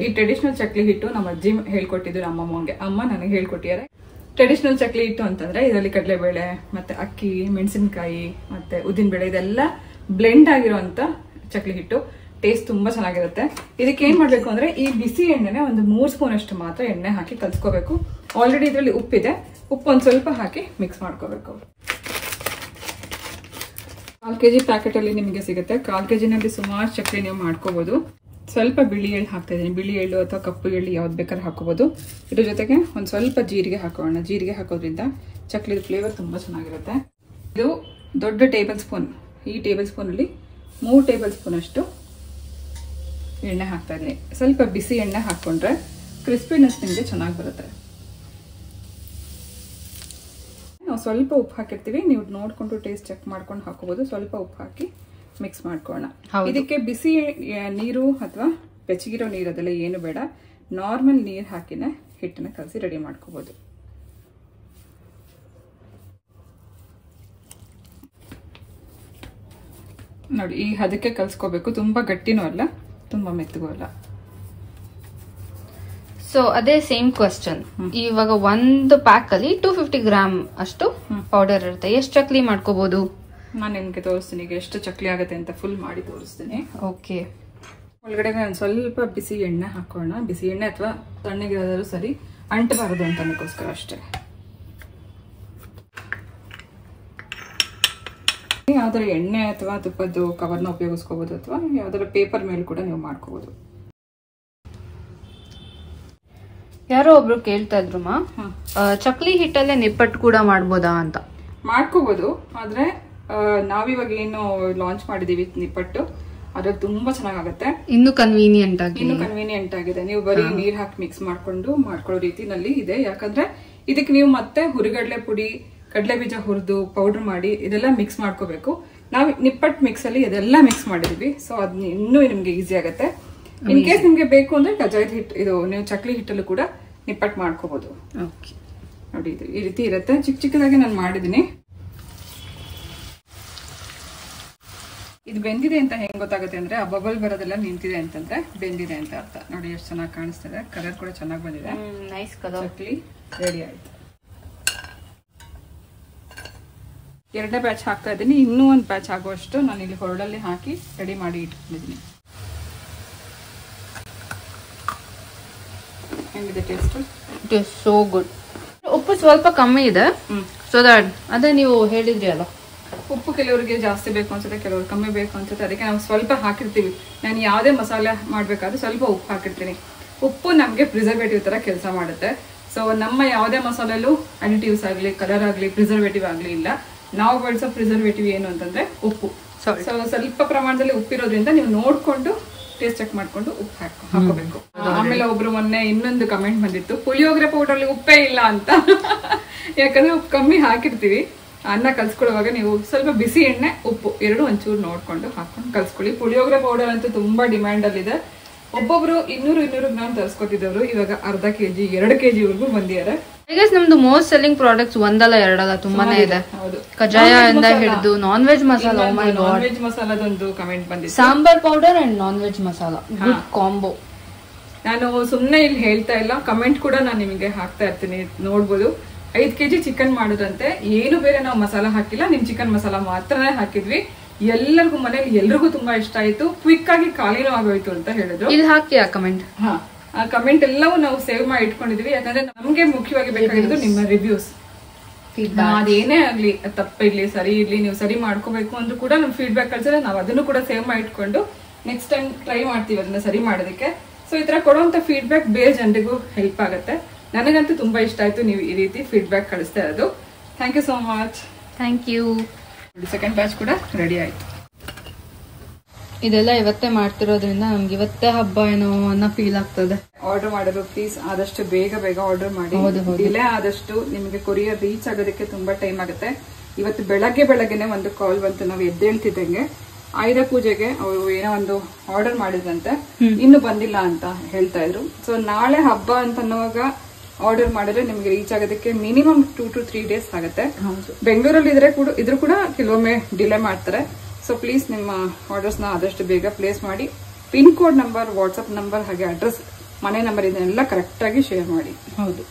Speaker 1: ಈ ಟ್ರೆಡಿಷನಲ್ ಚಕ್ಲಿ ಹಿಟ್ಟು ನಮ್ಮ ಅಜ್ಜಿ ಹೇಳ್ಕೊಟ್ಟಿದ್ರು ಅಮ್ಮಮ್ಮಂಗೆ. ಅಮ್ಮ ನನಗೆ ಹೇಳ್ಕೊಟ್ಟಿದ್ದಾರೆ. ಟ್ರೆಡಿಷನಲ್ ಚಕ್ಲಿ ಹಿಟ್ಟು ಅಂತಂದ್ರೆ ಇದರಲ್ಲಿ ಕಡಲೆಬೇಳೆ ಮತ್ತೆ ಅಕ್ಕಿ, ಮೆಣಸಿನಕಾಯಿ ಮತ್ತೆ ಉದ್ದಿನಬೇಳೆ ಇದೆಲ್ಲ ಬ್ಲೆಂಡ್ ಆಗಿರುವಂತ ಚಕ್ಲಿ ಹಿಟ್ಟು. ಟೇಸ್ಟ್ ತುಂಬಾ ಚೆನ್ನಾಗಿರುತ್ತೆ. ಇದಕ್ಕೆ ಏನ್ ಮಾಡ್ಬೇಕು ಅಂದ್ರೆ ಈ ಬಿಸಿ ಎಣ್ಣೆನೆ ಒಂದು 3 ಸ್ಪೂನ್ ಅಷ್ಟು ಮಾತ್ರ ಎಣ್ಣೆ ಹಾಕಿ ಕಲ್ಸ್ಕೋಬೇಕು. ಆಲ್ರೆಡಿ ಇದರಲ್ಲಿ ಉಪ್ಪಿದೆ. ಉಪ್ಪು ಒಂದ್ ಸ್ವಲ್ಪ ಹಾಕಿ ಮಿಕ್ಸ್ ಮಾಡ್ಕೋಬೇಕು. 1/4 kg ಪ್ಯಾಕೆಟ್ ಅಲ್ಲಿ ನಿಮಗೆ ಸಿಗುತ್ತೆ. 1/4 kg ಸುಮಾರು ಚಕ್ಲಿ ನೀವು ಮಾಡ್ಕೋಬಹುದು. ಸ್ವಲ್ಪ ಬಿಳಿ ಎಳ್ಳು ಹಾಕ್ತಾ ಇದ್ದೀನಿ. ಬಿಳಿ ಎಳ್ಳು ಅಥವಾ ಕಪ್ಪು ಎಳ್ಳು ಯಾವ್ದು ಬೇಕಾದ್ರೆ ಹಾಕೋಬಹುದು. ಇದ್ರ ಜೊತೆಗೆ ಒಂದ್ ಸ್ವಲ್ಪ ಜೀರಿಗೆ ಹಾಕೋಣ. ಜೀರಿಗೆ ಹಾಕೋದ್ರಿಂದ ಚಕ್ಲಿದ ಫ್ಲೇವರ್ ತುಂಬಾ ಚೆನ್ನಾಗಿರುತ್ತೆ. ಇದು ದೊಡ್ಡ ಟೇಬಲ್ ಸ್ಪೂನ್. ಈ ಟೇಬಲ್ ಸ್ಪೂನ್ ಅಲ್ಲಿ 3 ಟೇಬಲ್ ಸ್ಪೂನ್ ಅಷ್ಟು ಎಣ್ಣೆ ಹಾಕ್ತಾ ಇದ್ದೀನಿ. ಸ್ವಲ್ಪ ಬಿಸಿ ಎಣ್ಣೆ ಹಾಕೊಂಡ್ರೆ ಕ್ರಿಸ್ಪಿನೆಸ್ ನಿಮಗೆ ಚೆನ್ನಾಗಿ ಬರುತ್ತೆ. ನಾವು ಸ್ವಲ್ಪ ಉಪ್ಪು ಹಾಕಿರ್ತೀವಿ. ನೀವು ನೋಡ್ಕೊಂಡು ಟೇಸ್ಟ್ ಚೆಕ್ ಮಾಡ್ಕೊಂಡು ಹಾಕೋಬಹುದು. ಸ್ವಲ್ಪ ಉಪ್ಪು ಹಾಕಿ ಮಿಕ್ಸ್ ಮಾಡ್ಕೊಳ್ಳೋಣ. ಇದಕ್ಕೆ ಬಿಸಿ ನೀರು ಅಥವಾ ಬೆಚ್ಚಗಿರೋ ನೀರು ಅದೆಲ್ಲ ಏನು ಬೇಡ. ನಾರ್ಮಲ್ ನೀರು ಹಾಕಿನೇ ಹಿಟ್ಟನ್ನ ಕಲಸಿ ರೆಡಿ ಮಾಡ್ಕೋಬಹುದು. ನೋಡಿ ಈ ಹದಕ್ಕೆ ಕಲ್ಸ್ಕೋಬೇಕು. ತುಂಬಾ ಗಟ್ಟಿನೂ ಅಲ್ಲ, ತುಂಬಾ ಮೆತ್ತಗೂ ಅಲ್ಲ.
Speaker 2: ಸೊ ಅದೇ ಸೇಮ್ ಕ್ವಶನ್. ಇವಾಗ ಒಂದು ಪ್ಯಾಕ್ ಅಲ್ಲಿ 250 ಗ್ರಾಮ್ ಅಷ್ಟು ಪೌಡರ್ ಇರುತ್ತೆ. ಎಷ್ಟು ಚಕ್ಲಿ ಮಾಡ್ಕೋಬಹುದು?
Speaker 1: ನಾನು ನಿಮ್ಗೆ ತೋರಿಸ್ತೀನಿ ಈಗ ಎಷ್ಟು ಚಕ್ಲಿ ಆಗುತ್ತೆ ಅಂತ ಫುಲ್ ಮಾಡಿ ತೋರಿಸ್ತೀನಿ.
Speaker 2: ಓಕೆ.
Speaker 1: ಒಳಗಡೆ ನಾನು ಸ್ವಲ್ಪ ಬಿಸಿ ಎಣ್ಣೆ ಹಾಕೋಣ. ಬಿಸಿ ಎಣ್ಣೆ ಅಥವಾ ತಣ್ಣಗಿರೋದಾದ್ರೂ ಸರಿ, ಅಂಟಬಾರದು ಅಂತ ಅದಕ್ಕೋಸ್ಕರ ಅಷ್ಟೇ. ಯಾವ್ದಾರ ಎಣ್ಣೆ ಅಥವಾ ತುಪ್ಪದ್ದು ಕವರ್ನ ಉಪಯೋಗಿಸ್ಕೋಬಹುದು, ಅಥವಾ ಯಾವ್ದಾರ ಪೇಪರ್ ಮೇಲೆ ಕೂಡ ನೀವು ಮಾಡ್ಕೋಬಹುದು.
Speaker 2: ಯಾರೋ ಒಬ್ರು ಕೇಳ್ತಾ ಇದ್ರು ಚಕ್ಲಿ ಹಿಟ್ಟಲ್ಲೇ ನಿಪ್ಪಟ್ಟು ಕೂಡ ಮಾಡ್ಬೋದಾ ಅಂತ.
Speaker 1: ಮಾಡ್ಕೋಬಹುದು, ಆದ್ರೆ ನಾವಿವಾಗ ಏನು ಲಾಂಚ್ ಮಾಡಿದೀವಿ ನಿಪ್ಪಟ್ಟು, ಅದ್ರಲ್ಲಿ ತುಂಬಾ ಚೆನ್ನಾಗುತ್ತೆ.
Speaker 2: ಇನ್ನು ಕನ್ವೀನಿಯಂಟ್
Speaker 1: ಆಗಿದೆ. ನೀವು ಬರೀ ನೀರ್ ಹಾಕಿ ಮಿಕ್ಸ್ ಮಾಡ್ಕೊಳ್ಳೋ ರೀತಿನಲ್ಲಿ ಇದೆ. ಯಾಕಂದ್ರೆ ಇದಕ್ಕೆ ನೀವು ಮತ್ತೆ ಹುರಿಗಡ್ಲೆ ಪುಡಿ, ಕಡಲೆ ಬೀಜ ಹುರಿದು ಪೌಡರ್ ಮಾಡಿ ಇದೆಲ್ಲ ಮಿಕ್ಸ್ ಮಾಡ್ಕೋಬೇಕು. ನಾವು ನಿಪ್ಪಟ್ಟು ಮಿಕ್ಸ್ ಅಲ್ಲಿ ಇದೆಲ್ಲ ಮಿಕ್ಸ್ ಮಾಡಿದ್ವಿ, ಸೊ ಅದ್ ಇನ್ನೂ ನಿಮ್ಗೆ ಈಸಿ ಆಗುತ್ತೆ. ಇನ್ ಕೇಸ್ ನಿಮ್ಗೆ ಬೇಕು ಅಂದ್ರೆ ಕಜಾಯದ ಹಿಟ್ಟು, ಇದು ನೀವು ಚಕ್ಲಿ ಹಿಟ್ಟಲ್ಲೂ ಕೂಡ ನಿಪ್ಪಟ್ಟು ಮಾಡ್ಕೋಬಹುದು. ನೋಡಿ ಇದು ಈ ರೀತಿ ಇರುತ್ತೆ. ಚಿಕ್ಕದಾಗಿ ನಾನು ಮಾಡಿದೀನಿ. ಇದು ಬೆಂದಿದೆ ಅಂತ ಹೆಂಗ್ ಗೊತ್ತಾಗುತ್ತೆ ಅಂದ್ರೆ, ಆ ಬಬಲ್ ಬರೋದೆಲ್ಲ ನಿಂತಿದೆ ಅಂತಂದ್ರೆ ಬೆಂದಿದೆ ಅಂತ ಅರ್ಥ. ನೋಡಿ ಎಷ್ಟು ಚೆನ್ನಾಗಿ ಕಾಣಿಸ್ತಿದೆ, ಕಲರ್ ಕೂಡ ಚೆನ್ನಾಗಿ ಬಂದಿದೆ.
Speaker 2: Nice colour.
Speaker 1: ಚಕ್ಲಿ ರೆಡಿ ಆಯ್ತು. ಎರಡನೇ ಬ್ಯಾಚ್ ಹಾಕ್ತಾ ಇದ್ದೀನಿ. ಇನ್ನೂ ಒಂದು ಬ್ಯಾಚ್ ಆಗುವಷ್ಟು ನಾನು ಇಲ್ಲಿ ಹೊರಡಲ್ಲಿ ಹಾಕಿ ರೆಡಿ ಮಾಡಿ ಇಟ್ಕೊಂಡಿದ್ದೀನಿ. ಹೆಂಗಿದೆ taste?
Speaker 2: It is so good. ಉಪ್ಪು ಸ್ವಲ್ಪ ಕಮ್ಮಿ ಇದೆ, ಸೊ ದಟ್ ಅದೇ ನೀವು ಹೇಳಿದ್ರಿ ಅಲ್ಲ,
Speaker 1: ಉಪ್ಪು ಕೆಲವರಿಗೆ ಜಾಸ್ತಿ ಬೇಕು ಅನ್ಸುತ್ತೆ, ಕೆಲವ್ರಿಗೆ ಕಮ್ಮಿ ಬೇಕು ಅನ್ಸುತ್ತೆ. ಅದಕ್ಕೆ ನಾವು ಸ್ವಲ್ಪ ಹಾಕಿರ್ತೀವಿ. ನಾನು ಯಾವುದೇ ಮಸಾಲೆ ಮಾಡ್ಬೇಕಾದ್ರೆ ಸ್ವಲ್ಪ ಉಪ್ಪು ಹಾಕಿರ್ತೀನಿ. ಉಪ್ಪು ನಮಗೆ ಪ್ರಿಸರ್ವೇಟಿವ್ ತರ ಕೆಲಸ ಮಾಡುತ್ತೆ. ಸೊ ನಮ್ಮ ಯಾವುದೇ ಮಸಾಲೆಲ್ಲೂ ಅಡಿಟಿವ್ಸ್ ಆಗಲಿ, ಕಲರ್ ಆಗಲಿ, ಪ್ರಿಸರ್ವೇಟಿವ್ ಆಗಲಿ ಇಲ್ಲ. ನಾವು ಬಳಸೋ ಪ್ರಿಸರ್ವೇಟಿವ್ ಏನು ಅಂತಂದ್ರೆ ಉಪ್ಪು. ಸೊ ಸ್ವಲ್ಪ ಪ್ರಮಾಣದಲ್ಲಿ ಉಪ್ಪಿರೋದ್ರಿಂದ ನೀವು ನೋಡ್ಕೊಂಡು ಟೇಸ್ಟ್ ಚೆಕ್ ಮಾಡ್ಕೊಂಡು ಉಪ್ಪು ಹಾಕೋಬೇಕು. ಆಮೇಲೆ ಒಬ್ರು ಮೊನ್ನೆ ಇನ್ನೊಂದು ಕಮೆಂಟ್ ಬಂದಿತ್ತು, ಪುಳಿಯೋಗರೆ ಪೌಡರ್ಲಿ ಉಪ್ಪೇ ಇಲ್ಲ ಅಂತ. ಯಾಕಂದ್ರೆ ಉಪ್ಪು ಕಮ್ಮಿ ಹಾಕಿರ್ತೀವಿ. ಅನ್ನ ಕಲ್ಸ್ಕೊಳ್ಳುವಾಗ ನೀವು ಸ್ವಲ್ಪ ಬಿಸಿ ಎಣ್ಣೆ, ಉಪ್ಪು ಎರಡು ಒಂಚೂರು ನೋಡ್ಕೊಂಡು ಹಾಕೊಂಡು ಕಲ್ಸ್ಕೊಳ್ಳಿ. ಪುಳಿಯೋಗರೆ ಪೌಡರ್ ಅಂತೂ ತುಂಬಾ ಡಿಮ್ಯಾಂಡ್ ಅಲ್ಲಿ ಇದೆ. ಒಬ್ಬೊಬ್ರು 200 ಗ್ರಾಮ್ ತರಿಸ್ಕೊತಿದ್ದವರು ಇವಾಗ ಅರ್ಧ ಕೆಜಿ 2 kg ವರೆಗೂ ಬಂದಿದ್ದಾರೆ.
Speaker 2: ನಮ್ದು ಮೋಸ್ಟ್ ಸೆಲ್ಲಿಂಗ್ ಪ್ರಾಡಕ್ಟ್ಸ್ ಒಂದಲ್ಲ ಎರಡಲ್ಲ ತುಂಬಾನೇ ಇದೆ. ಕಜಾಯ ಇಂದ ಹಿಡಿದು non veg masala,
Speaker 1: non veg ಮಸಾಲದೊಂದು ಕಮೆಂಟ್ ಬಂದಿದೆ.
Speaker 2: Sambar powder and non veg masala good combo.
Speaker 1: ನಾನು ಸುಮ್ನೆ ಇಲ್ಲಿ ಹೇಳ್ತಾ ಇಲ್ಲ, ಕಮೆಂಟ್ ಕೂಡ ನಾನು ನಿಮಗೆ ಹಾಕ್ತಾ ಇರ್ತೀನಿ, ನೋಡ್ಬೋದು. 5 kg ಚಿಕನ್ ಮಾಡೋದಂತೆ, ಏನು ಬೇರೆ ನಾವು ಮಸಾಲ ಹಾಕಿಲ್ಲ, ನಿಮ್ ಚಿಕನ್ ಮಸಾಲ ಮಾತ್ರನೇ ಹಾಕಿದ್ವಿ. ಎಲ್ಲರಿಗೂ ಮನೇಲಿ ಎಲ್ರಿಗೂ ತುಂಬಾ ಇಷ್ಟ ಆಯ್ತು. ಕ್ವಿಕ್ ಆಗಿ ಖಾಲಿನೂ ಆಗೋಯ್ತು ಅಂತ ಹೇಳಿದ್ರು.
Speaker 2: ಇಲ್ಲಿ ಹಾಕಿ ಆ ಕಮೆಂಟ್.
Speaker 1: ಆ ಕಮೆಂಟ್ ಎಲ್ಲವೂ ನಾವು ಸೇವ್ ಮಾಡಿ ಇಟ್ಕೊಂಡಿದ್ವಿ. ಯಾಕಂದ್ರೆ ನಮ್ಗೆ ಮುಖ್ಯವಾಗಿ ಬೇಕಾಗಿದ್ದು ನಿಮ್ಮ ರಿವ್ಯೂಸ್. ಅದೇನೇ ಆಗ್ಲಿ, ತಪ್ಪಿರ್ಲಿ ಸರಿ ಇರ್ಲಿ, ನೀವು ಸರಿ ಮಾಡ್ಕೋಬೇಕು ಅಂದ್ರೂ ಕೂಡ ನಮ್ ಫೀಡ್ಬ್ಯಾಕ್ ಕಳ್ಸಿದ್ರೆ ನಾವು ಅದನ್ನು ಕೂಡ ಸೇವ್ ಮಾಡಿ ಇಟ್ಕೊಂಡು ನೆಕ್ಸ್ಟ್ ಟೈಮ್ ಟ್ರೈ ಮಾಡ್ತೀವಿ ಅದನ್ನ ಸರಿ ಮಾಡೋದಕ್ಕೆ. ಸೊ ಈ ತರ ಕೊಡುವಂತ ಫೀಡ್ಬ್ಯಾಕ್ ಬೇರೆ ಜನರಿಗೂ ಹೆಲ್ಪ್ ಆಗುತ್ತೆ. ನನಗಂತೂ ತುಂಬಾ ಇಷ್ಟ ಆಯ್ತು ನೀವು ಈ ರೀತಿ ಫೀಡ್ಬ್ಯಾಕ್ ಕಳಿಸ್ತಾ ಇರೋದು. Thank you so much.
Speaker 2: Thank you.
Speaker 1: Second batch ಕೂಡ ರೆಡಿ ಆಯ್ತು.
Speaker 2: ಇದೆಲ್ಲ ಇವತ್ತೇ ಮಾಡ್ತಿರೋದ್ರಿಂದ ನಮ್ಗೆ ಇವತ್ತೇ ಹಬ್ಬ ಏನೋ ಅನ್ನೋ ಫೀಲ್ ಆಗ್ತದೆ.
Speaker 1: ಆರ್ಡರ್ ಮಾಡೋದು ಪ್ಲೀಸ್ ಆದಷ್ಟು ಬೇಗ ಆರ್ಡರ್ ಮಾಡಿ. ಡಿಲೇ ಆದಷ್ಟು ನಿಮಗೆ ಕೊರಿಯರ್ ರೀಚ್ ಆಗೋದಕ್ಕೆ ತುಂಬಾ ಟೈಮ್ ಆಗುತ್ತೆ. ಇವತ್ತು ಬೆಳಗ್ಗೆನೆ ಒಂದು ಕಾಲ್ ಬಂತು, ನಾವು ಎದ್ದೇಳ್ತಿದ್ದಂಗೆ ಆಯುಧ ಪೂಜೆಗೆ ಅವರು ಏನೋ ಒಂದು ಆರ್ಡರ್ ಮಾಡಿದ್ರಂತೆ, ಇನ್ನು ಬಂದಿಲ್ಲ ಅಂತ ಹೇಳ್ತಾ ಇದ್ರು. ಸೊ ನಾಳೆ ಹಬ್ಬ ಅಂತ ಅನ್ನುವಾಗ ಆರ್ಡರ್ ಮಾಡಿದ್ರೆ ನಿಮ್ಗೆ ರೀಚ್ ಆಗೋದಕ್ಕೆ ಮಿನಿಮಮ್ 2 to 3 days ಆಗುತ್ತೆ. ಬೆಂಗಳೂರಲ್ಲಿ ಇದ್ರೂ ಕೂಡ ಕೆಲವೊಮ್ಮೆ ಡಿಲೇ ಮಾಡ್ತಾರೆ. ಸೊ ಪ್ಲೀಸ್ ನಿಮ್ಮ ಆರ್ಡರ್ಸ್ ನ ಆದಷ್ಟು ಬೇಗ ಪ್ಲೇಸ್ ಮಾಡಿ. Pin code number, WhatsApp number, ಹಾಗೆ ಅಡ್ರೆಸ್, ಮನೆ ನಂಬರ್ ಇದನ್ನೆಲ್ಲ ಕರೆಕ್ಟ್ ಆಗಿ ಶೇರ್ ಮಾಡಿ. ಹೌದು,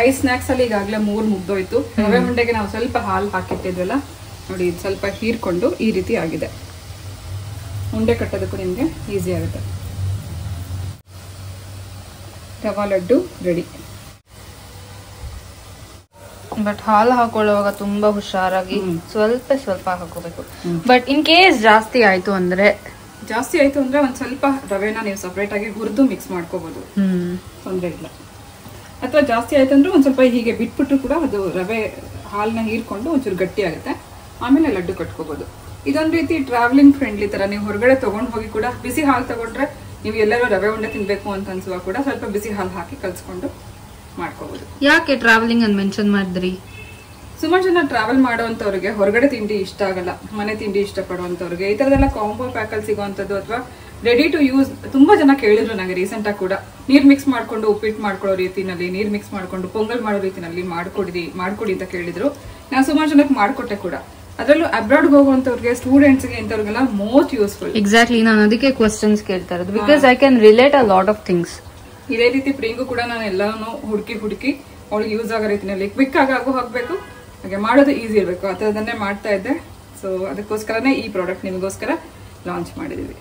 Speaker 1: ಐಸ್ ಸ್ನಾಕ್ಸ್ ಅಲ್ಲಿ ಈಗಾಗಲೇ 3 ಮುಗ್ದೋಯ್ತು. ರವೆ ಉಂಡೆಗೆ ನಾವು ಸ್ವಲ್ಪ ಹಾಲು ಹಾಕಿಟ್ಟಿದ್ವಲ್ಲ, ನೋಡಿ ಇದು ಸ್ವಲ್ಪ ಹೀರ್ಕೊಂಡು ಈ ರೀತಿ ಆಗಿದೆ. ಉಂಡೆ ಕಟ್ಟೋದಕ್ಕೂ ನಿಮ್ಗೆ ಈಸಿ ಆಗುತ್ತೆ. ರವಾ ಲಡ್ಡು ರೆಡಿ.
Speaker 2: ಬಟ್ ಹಾಲು ಹಾಕೊಳ್ಳುವಾಗ ತುಂಬಾ ಹುಷಾರಾಗಿ ಸ್ವಲ್ಪ ಹಾಕೋಬೇಕು. ಬಟ್ ಇನ್ ಕೇಸ್ ಜಾಸ್ತಿ ಆಯ್ತು ಅಂದ್ರೆ
Speaker 1: ಒಂದ್ ಸ್ವಲ್ಪ ರವೆನ ನೀವು ಸಪರೇಟ್ ಆಗಿ ಹುರಿದು ಮಿಕ್ಸ್ ಮಾಡ್ಕೋಬಹುದು, ತೊಂದ್ರೆ ಇಲ್ಲ. ಅಥವಾ ಜಾಸ್ತಿ ಆಯ್ತು ಅಂದ್ರೆ ಒಂದ್ ಸ್ವಲ್ಪ ಹೀಗೆ ಬಿಟ್ಬಿಟ್ಟು ಕೂಡ ಅದು ರವೆ ಹಾಲ್ನ ಹೀರ್ಕೊಂಡು ಒಂಚೂರು ಗಟ್ಟಿ ಆಗುತ್ತೆ. ಆಮೇಲೆ ಲಡ್ಡು ಕಟ್ಕೋಬಹುದು. ಇದೊಂದು ರೀತಿ ಟ್ರಾವೆಲಿಂಗ್ ಫ್ರೆಂಡ್ಲಿ ತರ. ನೀವು ಹೊರಗಡೆ ತಗೊಂಡ್ ಹೋಗಿ ಕೂಡ ಬಿಸಿ ಹಾಲು ತಗೊಂಡ್ರೆ, ನೀವು ಎಲ್ಲರೂ ರವೆ ಉಂಡೆ ತಿನ್ಬೇಕು ಅಂತ ಅನ್ಸುವ ಕೂಡ ಸ್ವಲ್ಪ ಬಿಸಿ ಹಾಲು ಹಾಕಿ ಕಲ್ಸ್ಕೊಂಡು ಮಾಡ್ಕೋಬಹುದು.
Speaker 2: ಯಾಕೆ ಟ್ರಾವೆಲಿಂಗ್ ಅಂತ ಮೆನ್ಷನ್ ಮಾಡಿದ್ರಿ?
Speaker 1: ಸುಮಾರು ಜನ ಟ್ರಾವೆಲ್ ಮಾಡೋವಂಥವ್ರಿಗೆ ಹೊರಗಡೆ ತಿಂಡಿ ಇಷ್ಟ ಆಗಲ್ಲ, ಮನೆ ತಿಂಡಿ ಇಷ್ಟ ಪಡುವಂತವ್ರಿಗೆ ಈ ತರದೆಲ್ಲ ಕಾಂಬೋ ಪ್ಯಾಕ್ ಅಲ್ಲಿ ಸಿಗುವಂತದ್ದು ಅಥವಾ ರೆಡಿ ಟು ಯೂಸ್ ತುಂಬಾ ಜನ ಕೇಳಿದ್ರು ನಂಗೆ ರೀಸೆಂಟ್ ಆಗಿ ಕೂಡ. ನೀರ್ ಮಿಕ್ಸ್ ಮಾಡ್ಕೊಂಡು ಉಪ್ಪಿಟ್ಟು ಮಾಡ್ಕೊಳ್ಳೋ ರೀತಿನಲ್ಲಿ, ನೀರ್ ಮಿಕ್ಸ್ ಮಾಡ್ಕೊಂಡು ಪೊಂಗಲ್ ಮಾಡೋ ರೀತಿನಲ್ಲಿ ಮಾಡ್ಕೊಡಿ ಅಂತ ಕೇಳಿದ್ರು. ನಾನು ಸುಮಾರು ಜನಕ್ಕೆ ಮಾಡ್ಕೊಟ್ಟೆ ಕೂಡ. ಅದರಲ್ಲೂ ಅಬ್ರಾಡ್ ಹೋಗುವಂತವ್ರಿಗೆ, ಸ್ಟೂಡೆಂಟ್ಸ್ ಗೆ, ಇಂಥವ್ರಿಗೆಲ್ಲ ಮೋಸ್ಟ್ ಯೂಸ್ಫುಲ್.
Speaker 2: ಎಕ್ಸಾಕ್ಟ್ಲಿ, ನಾನು ಅದಕ್ಕೆ ಕ್ವಶನ್ಸ್ ಕೇಳ್ತಾ ಇರೋದು. Because I can relate a lot of things.
Speaker 1: ಇದೇ ರೀತಿ ಪ್ರಿಂಗು ಕೂಡ ನಾನು ಎಲ್ಲಾನು ಹುಡುಕಿ ಅವಳಿಗೆ ಯೂಸ್ ಆಗೋ ರೀತಿಯಲ್ಲಿ ಕ್ವಿಕ್ ಆಗಿ ಹಾಕಬೇಕು, ಹಾಗೆ ಮಾಡೋದು ಈಸಿ ಇರಬೇಕು, ಆ ಥರದನ್ನೇ ಮಾಡ್ತಾ ಇದ್ದೆ. ಸೊ ಅದಕ್ಕೋಸ್ಕರನೇ ಈ ಪ್ರಾಡಕ್ಟ್ ನಿಮಗೋಸ್ಕರ ಲಾಂಚ್ ಮಾಡಿದೀವಿ.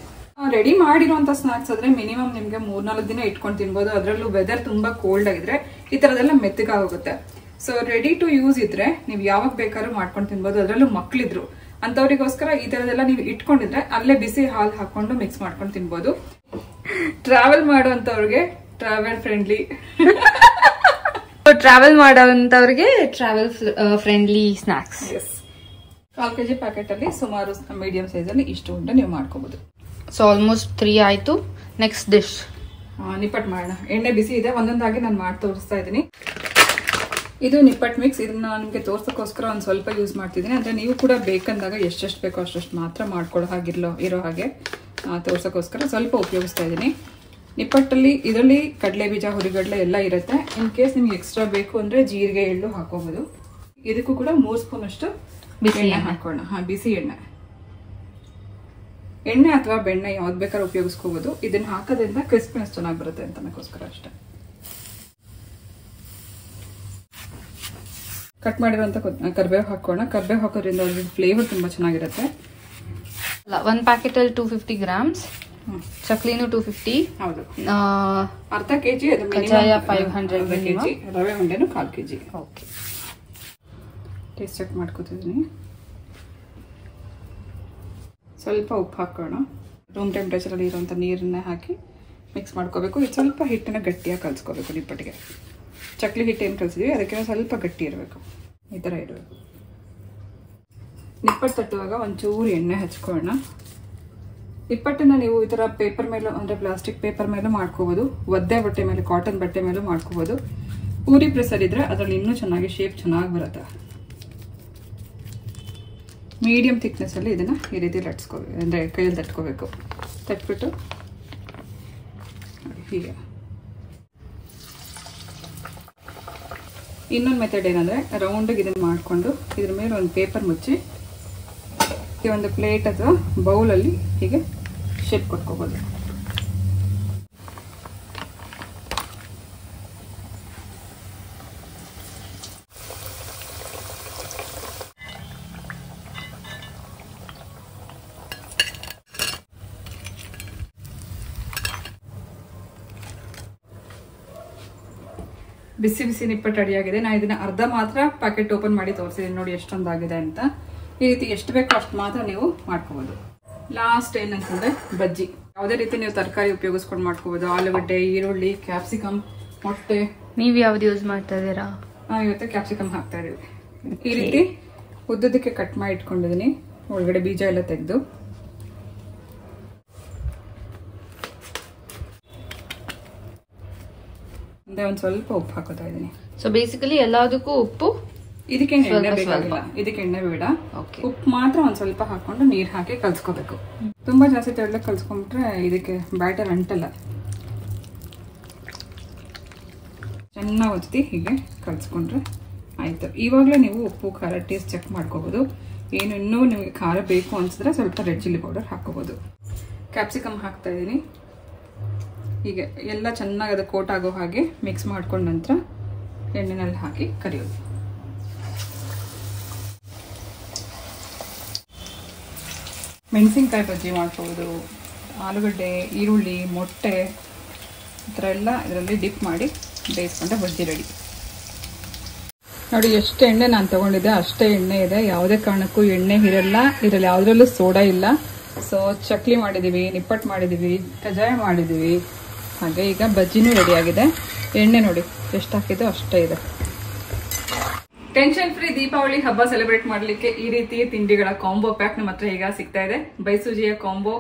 Speaker 1: ರೆಡಿ ಮಾಡಿರುವಂತ ಸ್ನಾಕ್ಸ್ ಆದ್ರೆ ಮಿನಿಮಮ್ ನಿಮ್ಗೆ 3-4 ದಿನ ಇಟ್ಕೊಂಡು ತಿನ್ಬೋದು. ಅದರಲ್ಲೂ ವೆದರ್ ತುಂಬಾ ಕೋಲ್ಡ್ ಆಗಿದ್ರೆ ಈ ತರದೆಲ್ಲ ಮೆತ್ತಗಾಗೋಗುತ್ತೆ. ಸೊ ರೆಡಿ ಟು ಯೂಸ್ ಇದ್ರೆ ನೀವು ಯಾವಾಗ ಬೇಕಾದ್ರೂ ಮಾಡ್ಕೊಂಡು ತಿನ್ಬೋದು. ಅದರಲ್ಲೂ ಮಕ್ಳಿದ್ರು ಅಂತವ್ರಿಗೋಸ್ಕರ ಈ ತರದೆಲ್ಲ ನೀವು ಇಟ್ಕೊಂಡಿದ್ರೆ ಅಲ್ಲೇ ಬಿಸಿ ಹಾಲು ಹಾಕೊಂಡು ಮಿಕ್ಸ್ ಮಾಡ್ಕೊಂಡು ತಿನ್ಬೋದು. ಟ್ರಾವೆಲ್ ಮಾಡುವಂತವ್ರಿಗೆ travel friendly
Speaker 2: snacks.
Speaker 1: 4 kg packet ಅಲ್ಲಿ ಸುಮಾರು ಮೀಡಿಯಂ ಸೈಜ್ ಅಲ್ಲಿ ಇಷ್ಟು ಉಂಡೆ ನೀವು ಮಾಡ್ಕೋಬಹುದು.
Speaker 2: ಸೊ ಆಲ್ಮೋಸ್ಟ್ 3 ಆಯ್ತು. ನೆಕ್ಸ್ಟ್ ಡಿಶ್
Speaker 1: ನಿಪ್ಪಟ್ ಮಾಡೋಣ. ಎಣ್ಣೆ ಬಿಸಿ ಇದೆ, ಒಂದೊಂದಾಗಿ ನಾನು ಮಾಡಿ ತೋರಿಸ್ತಾ ಇದ್ದೀನಿ. ಇದು ನಿಪ್ಪಟ್ ಮಿಕ್ಸ್. ಇದನ್ನ ನಿಮ್ಗೆ ತೋರ್ಸಕ್ಕೋಸ್ಕರ ಒಂದ್ ಸ್ವಲ್ಪ ಯೂಸ್ ಮಾಡ್ತಿದ್ದೀನಿ. ಅಂದ್ರೆ ನೀವು ಕೂಡ ಬೇಕಂದಾಗ ಎಷ್ಟೆಷ್ಟು ಬೇಕೋ ಅಷ್ಟು ಮಾತ್ರ ಮಾಡ್ಕೊಳ್ಳೋ ಇರೋ ಹಾಗೆ ತೋರ್ಸಕ್ಕೋಸ್ಕರ ಸ್ವಲ್ಪ ಉಪಯೋಗಿಸ್ತಾ ಇದ್ದೀನಿ. ನಿಪ್ಪಟ್ಟಲ್ಲಿ ಇದರಲ್ಲಿ ಕಡಲೆ ಬೀಜ, ಹುರಿಗಡಲೆ ಎಲ್ಲ ಇರುತ್ತೆ. ಇನ್ ಕೇಸ್ ನಿಮ್ಗೆ ಎಕ್ಸ್ಟ್ರಾ ಬೇಕು ಅಂದ್ರೆ ಜೀರಿಗೆ, ಎಳ್ಳು ಹಾಕೋಬಹುದು. ಇದಕ್ಕೂ ಕೂಡ 3 ಸ್ಪೂನ್ ಅಷ್ಟು ಬಿಸಿ ಎಣ್ಣೆ ಹಾಕೋಣ. ಬಿಸಿ ಎಣ್ಣೆ ಅಥವಾ ಬೆಣ್ಣೆ ಯಾವ್ದು ಬೇಕಾದ್ರೂ ಉಪಯೋಗಿಸ್ಕೋಬಹುದು. ಇದನ್ನ ಹಾಕೋದ್ರಿಂದ ಕ್ರಿಸ್ಪಿನೆಸ್ ಚೆನ್ನಾಗಿ ಬರುತ್ತೆ ಅಂತನಕ್ಕೋಸ್ಕರ ಅಷ್ಟೇ. ಕಟ್ ಮಾಡಿರುವಂತ ಕರ್ಬೇವು ಹಾಕೋಣ. ಕರ್ಬೇವು ಹಾಕೋದ್ರಿಂದ ಅದ್ರ ಫ್ಲೇವರ್ ತುಂಬಾ ಚೆನ್ನಾಗಿರುತ್ತೆ.
Speaker 2: 1 ಪ್ಯಾಕೆಟ್ ಅಲ್ಲಿ 250 ಗ್ರಾಮ್ಸ್, ಚಕ್ಲಿನೂ 250.
Speaker 1: ಹೌದು, ಅರ್ಧ ಕೆಜಿ. ಅದು
Speaker 2: ಕಜ್ಜಾಯ 500
Speaker 1: kg, ರವೆ ಉಂಡೆನು 1/4 kg.
Speaker 2: ಓಕೆ,
Speaker 1: ಟೇಸ್ಟ್ ಚೆಕ್ ಮಾಡ್ಕೊತಿದ್ದೀನಿ. ಸ್ವಲ್ಪ ಉಪ್ಪು ಹಾಕೋಣ. ರೂಮ್ ಟೆಂಪರೇಚರ್ ಅಲ್ಲಿ ಇರುವಂತ ನೀರನ್ನ ಹಾಕಿ ಮಿಕ್ಸ್ ಮಾಡ್ಕೋಬೇಕು. ಇದು ಸ್ವಲ್ಪ ಹಿಟ್ಟನ್ನ ಗಟ್ಟಿಯಾಗಿ ಕಲ್ಸ್ಕೋಬೇಕು. ನಿಪ್ಪಟ್ಟಿಗೆ ಚಕ್ಲಿ ಹಿಟ್ಟು ಏನು ಕಲ್ಸಿದೀವಿ ಅದಕ್ಕೆ ಸ್ವಲ್ಪ ಗಟ್ಟಿ ಇರಬೇಕು. ಈ ತರ ಇರಬೇಕು. ನಿಪ್ಪಟ್ಟು ತಟ್ಟುವಾಗ ಒಂಚೂರು ಎಣ್ಣೆ ಹಚ್ಕೊಳ್ಳೋಣ. ನಿಪ್ಪಟ್ಟನ್ನ ನೀವು ಈ ತರ ಪೇಪರ್ ಮೇಲೂ ಅಂದ್ರೆ ಪ್ಲಾಸ್ಟಿಕ್ ಪೇಪರ್ ಮೇಲೂ ಮಾಡ್ಕೋಬಹುದು. ಒದ್ದೆ ಬಟ್ಟೆ ಮೇಲೆ, ಕಾಟನ್ ಬಟ್ಟೆ ಮೇಲೂ ಮಾಡ್ಕೋಬಹುದು. ಪೂರಿ ಪ್ರೆಸರ್ ಇದ್ರೆ ಅದ್ರಲ್ಲಿ ಇನ್ನೂ ಚೆನ್ನಾಗಿ ಶೇಪ್ ಚೆನ್ನಾಗಿ ಬರುತ್ತೆ. ಮೀಡಿಯಂ ಥಿಕ್ನೆಸ್ ಅಲ್ಲಿ ಇದನ್ನ ಈ ರೀತಿ ಲಟ್ಸ್ಕೋಬೇಕು, ಅಂದ್ರೆ ಕೈಯಲ್ಲಿ ತಟ್ಕೋಬೇಕು. ತಟ್ಬಿಟ್ಟು ಹೀಗೆ. ಇನ್ನೊಂದು ಮೆಥಡ್ ಏನಂದ್ರೆ ರೌಂಡ್ ಇದನ್ನ ಮಾಡ್ಕೊಂಡು ಇದ್ರ ಮೇಲೆ ಒಂದು ಪೇಪರ್ ಮುಚ್ಚಿ ಈ ಒಂದು ಪ್ಲೇಟ್ ಅಥವಾ ಬೌಲ್ ಅಲ್ಲಿ ಹೀಗೆ ಶೇಪ್ ಕೊಟ್ಕೋಬಹುದು. ಬಿಸಿ ಬಿಸಿ ನಿಪ್ಪಟ್ಟು ರೆಡಿ ಆಗಿದೆ. ನಾನು ಇದನ್ನ ಅರ್ಧ ಮಾತ್ರ ಪ್ಯಾಕೆಟ್ ಓಪನ್ ಮಾಡಿ ತೋರಿಸಿದ್ದೀನಿ. ನೋಡಿ ಎಷ್ಟೊಂದಾಗಿದೆ ಅಂತ. ಈ ರೀತಿ ಎಷ್ಟು ಬೇಕೋ ಅಷ್ಟು ಮಾತ್ರ ನೀವು ಮಾಡ್ಕೋಬಹುದು. ಲಾಸ್ಟ್ ಏನಂತಂದ್ರೆ ಬಜ್ಜಿ. ಯಾವುದೇ ರೀತಿ ನೀವು ತರಕಾರಿ ಉಪಯೋಗಿಸ್ಕೊಂಡು ಮಾಡ್ಕೋಬಹುದು. ಆಲೂಗಡ್ಡೆ, ಈರುಳ್ಳಿ, ಕ್ಯಾಪ್ಸಿಕಮ್, ಮೊಟ್ಟೆ.
Speaker 2: ನೀವ್ ಯಾವ್ದು ಯೂಸ್ ಮಾಡ್ತಾ ಇದೀರಾ?
Speaker 1: ಇವತ್ತು ಕ್ಯಾಪ್ಸಿಕಮ್ ಹಾಕ್ತಾ ಇದೀವಿ. ಈ ರೀತಿ ಉದ್ದದಕ್ಕೆ ಕಟ್ ಮಾಡಿ ಇಟ್ಕೊಂಡಿದೀನಿ. ಒಳಗಡೆ ಬೀಜ ಎಲ್ಲ ತೆಗೆದು ಒಂದ್ ಸ್ವಲ್ಪ ಉಪ್ಪು ಹಾಕೋತಾ ಇದೀನಿ.
Speaker 2: ಸೊ ಬೇಸಿಕಲಿ ಎಲ್ಲದಕ್ಕೂ ಉಪ್ಪು.
Speaker 1: ಇದಕ್ಕೆ ಎಣ್ಣೆ ಬೇಕಾಗಿಲ್ಲ, ಇದಕ್ಕೆ ಎಣ್ಣೆ ಬೇಡ. ಉಪ್ಪು ಮಾತ್ರ ಒಂದ್ ಸ್ವಲ್ಪ ಹಾಕೊಂಡು ನೀರ್ ಹಾಕಿ ಕಲ್ಸ್ಕೋಬೇಕು. ತುಂಬಾ ಜಾಸ್ತಿ ತೆಳ್ಳಗೆ ಕಲ್ಸ್ಕೊಂಡ್ಬಿಟ್ರೆ ಇದಕ್ಕೆ ಬ್ಯಾಟರ್ ಅಂಟಲ್ಲ. ಚೆನ್ನಾಗಿ ಒತ್ತಿ ಹೀಗೆ ಕಲ್ಸ್ಕೊಂಡ್ರೆ ಆಯ್ತು. ಇವಾಗಲೇ ನೀವು ಉಪ್ಪು ಖಾರ ಟೇಸ್ಟ್ ಚೆಕ್ ಮಾಡ್ಕೋಬಹುದು. ಏನು ಇನ್ನೂ ನಿಮಗೆ ಖಾರ ಬೇಕು ಅನ್ಸಿದ್ರೆ ಸ್ವಲ್ಪ ರೆಡ್ ಚಿಲ್ಲಿ ಪೌಡರ್ ಹಾಕೋಬಹುದು. ಕ್ಯಾಪ್ಸಿಕಮ್ ಹಾಕ್ತಾ ಇದೀನಿ. ಹೀಗೆ ಎಲ್ಲ ಚೆನ್ನಾಗಿ ಅದು ಕೋಟ್ ಆಗೋ ಹಾಗೆ ಮಿಕ್ಸ್ ಮಾಡ್ಕೊಂಡ ನಂತರ ಎಣ್ಣೆನಲ್ಲಿ ಹಾಕಿ ಕರಿಯೋದು. ಮೆಣಸಿನ್ಕಾಯಿ ಬಜ್ಜಿ ಮಾಡ್ಕೋಬೋದು. ಆಲೂಗಡ್ಡೆ, ಈರುಳ್ಳಿ, ಮೊಟ್ಟೆ ಈ ಥರ ಎಲ್ಲ ಇದರಲ್ಲಿ ಡಿಪ್ ಮಾಡಿ ಬೇಯಿಸ್ಕೊಂಡ್ರೆ ಬಜ್ಜಿ ರೆಡಿ. ನೋಡಿ ಎಷ್ಟು ಎಣ್ಣೆ ನಾನು ತಗೊಂಡಿದ್ದೆ ಅಷ್ಟೇ ಎಣ್ಣೆ ಇದೆ. ಯಾವುದೇ ಕಾರಣಕ್ಕೂ ಎಣ್ಣೆ ಇರಲ್ಲ. ಇದರಲ್ಲಿ ಯಾವುದ್ರಲ್ಲೂ ಸೋಡಾ ಇಲ್ಲ. ಸೊ ಚಕ್ಲಿ ಮಾಡಿದೀವಿ, ನಿಪ್ಪಟ್ಟು ಮಾಡಿದೀವಿ, ಕಜ್ಜಾಯ ಮಾಡಿದೀವಿ. ಹಾಗೆ ಈಗ ಬಜ್ಜಿನೂ ರೆಡಿ ಆಗಿದೆ. ಎಣ್ಣೆ ನೋಡಿ ಎಷ್ಟು ಹಾಕಿದ್ದು ಅಷ್ಟೇ ಇದೆ. ಟೆನ್ಷನ್ ಫ್ರೀ ದೀಪಾವಳಿ ಹಬ್ಬ ಸೆಲೆಬ್ರೇಟ್ ಮಾಡ್ಲಿಕ್ಕೆ ಈ ರೀತಿ ತಿಂಡಿಗಳ ಕಾಂಬೋ ಪ್ಯಾಕ್ ನಮ್ಮ ಹತ್ರ ಈಗ ಸಿಗ್ತಾ ಇದೆ. ಬೈಸುಜಿಯ combo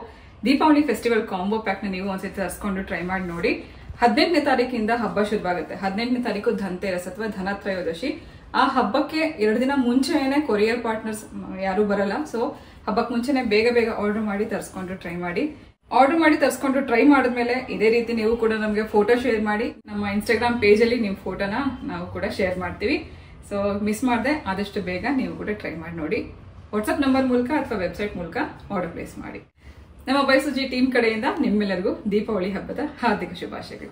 Speaker 1: Deepavali festival combo pack ನ ನೀವು ಒಂದ್ಸತಿ ತರಿಸ್ಕೊಂಡು ಟ್ರೈ ಮಾಡಿ ನೋಡಿ. 18ನೇ ತಾರೀಕಿಂದ ಹಬ್ಬ ಶುರುವಾಗುತ್ತೆ. 18ನೇ ತಾರೀಕು ಧನ್ತೆರಸ್ ಅಥವಾ ಧನತ್ರಯೋದಶಿ. ಆ ಹಬ್ಬಕ್ಕೆ 2 ದಿನ ಮುಂಚೆನೆ ಕೊರಿಯರ್ ಪಾರ್ಟ್ನರ್ಸ್ ಯಾರು ಬರಲ್ಲ. ಸೊ ಹಬ್ಬಕ್ಕೆ ಮುಂಚೆನೆ ಬೇಗ ಬೇಗ ಆರ್ಡರ್ ಮಾಡಿ ತರಿಸ್ಕೊಂಡು ಟ್ರೈ ಮಾಡಿ. ಆರ್ಡರ್ ಮಾಡಿ ತರಿಸ್ಕೊಂಡು ಟ್ರೈ ಮಾಡಿದ್ಮೇಲೆ ಇದೇ ರೀತಿ ನೀವು ಕೂಡ ನಮಗೆ ಫೋಟೋ ಶೇರ್ ಮಾಡಿ. ನಮ್ಮ ಇನ್ಸ್ಟಾಗ್ರಾಮ್ ಪೇಜ್ ಅಲ್ಲಿ ನಿಮ್ ಫೋಟೋನ ನಾವು ಕೂಡ ಶೇರ್ ಮಾಡ್ತೀವಿ. ಸೊ ಮಿಸ್ ಮಾಡದೆ ಆದಷ್ಟು ಬೇಗ ನೀವು ಕೂಡ ಟ್ರೈ ಮಾಡಿ ನೋಡಿ. ವಾಟ್ಸ್ಆಪ್ ನಂಬರ್ ಮೂಲಕ ಅಥವಾ ವೆಬ್ಸೈಟ್ ಮೂಲಕ ಆರ್ಡರ್ ಪ್ಲೇಸ್ ಮಾಡಿ. ನಮ್ಮ ಬೈಸುಜಿ ಟೀಮ್ ಕಡೆಯಿಂದ ನಿಮ್ಮೆಲ್ಲರಿಗೂ ದೀಪಾವಳಿ ಹಬ್ಬದ ಹಾರ್ದಿಕ ಶುಭಾಶಯಗಳು.